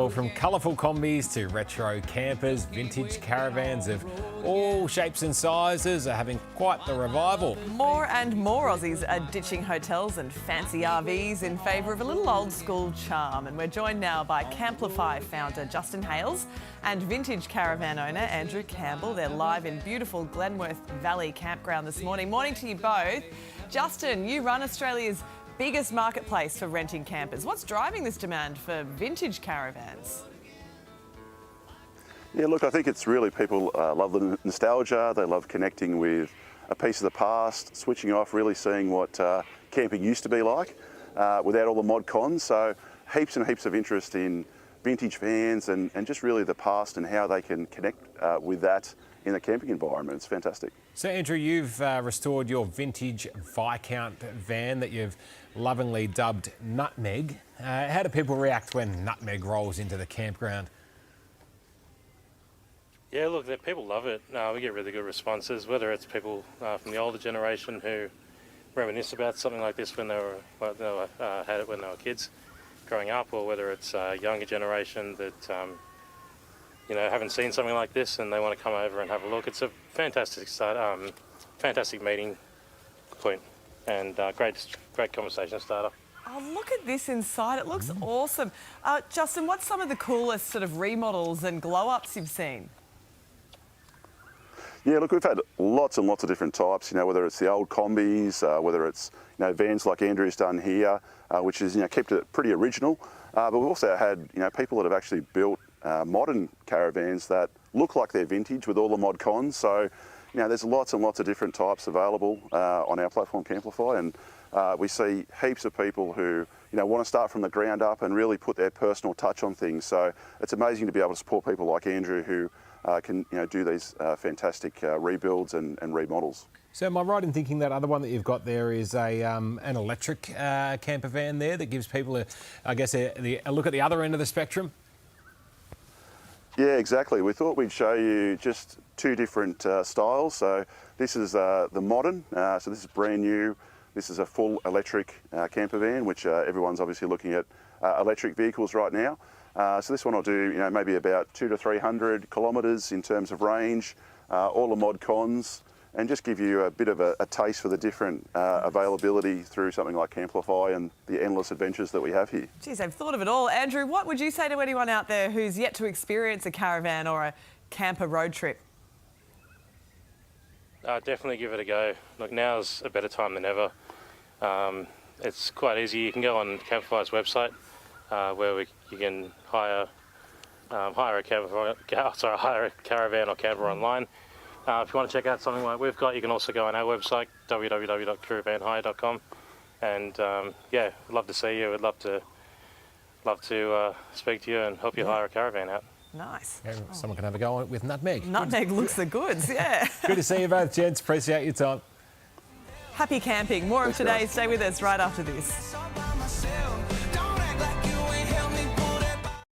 Well, from colourful combis to retro campers, vintage caravans of all shapes and sizes are having quite the revival. More and more Aussies are ditching hotels and fancy RVs in favour of a little old school charm. And we're joined now by Camplify founder Justin Hales and vintage caravan owner Andrew Campbell. They're live in beautiful Glenworth Valley campground this morning. Morning to you both. Justin, you run Australia's biggest marketplace for renting campers. What's driving this demand for vintage caravans? Yeah, look, I think it's really people love the nostalgia. They love connecting with a piece of the past, switching off, really seeing what camping used to be like without all the mod cons. So heaps and heaps of interest in vintage vans and just really the past and how they can connect with that in the camping environment. It's fantastic. So Andrew, you've restored your vintage Viscount van that you've lovingly dubbed Nutmeg. How do people react when Nutmeg rolls into the campground? Yeah, look, people love it. We get really good responses, whether it's people from the older generation who reminisce about something like this when they had it when they were kids growing up, or whether it's a younger generation that haven't seen something like this and they want to come over and have a look. It's a fantastic start, fantastic meeting point, and great conversation starter. Oh, look at this inside. It looks awesome. Justin, what's some of the coolest sort of remodels and glow-ups you've seen? Yeah, look, we've had lots and lots of different types, whether it's the old combis, whether it's, vans like Andrew's done here, which is, kept it pretty original. But we've also had, people that have actually built modern caravans that look like they're vintage with all the mod cons. So, there's lots and lots of different types available on our platform, Camplify, and we see heaps of people who, want to start from the ground up and really put their personal touch on things. So it's amazing to be able to support people like Andrew who can, do these fantastic rebuilds and remodels. So am I right in thinking that other one that you've got there is an electric camper van there that gives people, a look at the other end of the spectrum? Yeah, exactly. We thought we'd show you just two different styles. So this is the modern, so this is brand new. This is a full electric camper van, which everyone's obviously looking at electric vehicles right now. So this one will do, maybe about 200 to 300 kilometres in terms of range, all the mod cons, and just give you a bit of a taste for the different availability through something like Camplify and the endless adventures that we have here. Geez, they've thought of it all. Andrew, what would you say to anyone out there who's yet to experience a caravan or a camper road trip? Definitely give it a go. Look, now's a better time than ever. It's quite easy. You can go on Camplify's website where you can hire a caravan or camper online. If you want to check out something like we've got, you can also go on our website, www.KooraVanHire.com, and we'd love to see you. We'd love to speak to you and help you hire a caravan out. Nice. Yeah, someone can have a go with Nutmeg. Nutmeg looks the goods, yeah. Good to see you both, gents. Appreciate your time. Happy camping. More of today. Stay with us right after this.